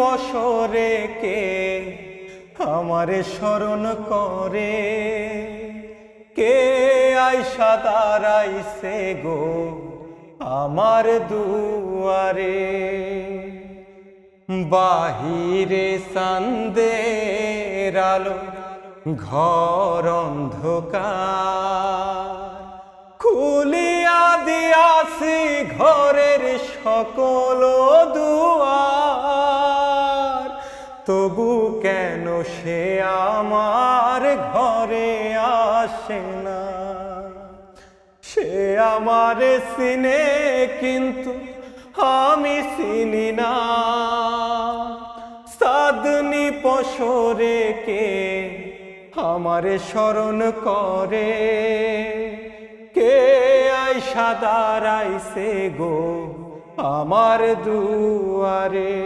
পশরে কে আমারে স্মরণ করে, কে আইসা দাঁড়াইছে গো আমার দুয়ারে। বাহিরে চাঁদের আলো ঘর অন্ধকার, খুলিয়া দিয়াছি ঘরের সকল দুয়ার, তবু কেন সে আমার ঘরে আসে না। সে আমারে চিনে কিন্তু আমি চিনি না, চাঁদনি পশরে কে আমারে স্মরণ করে, কে আইসা দাঁড়াইছে গো আমার দুয়ারে।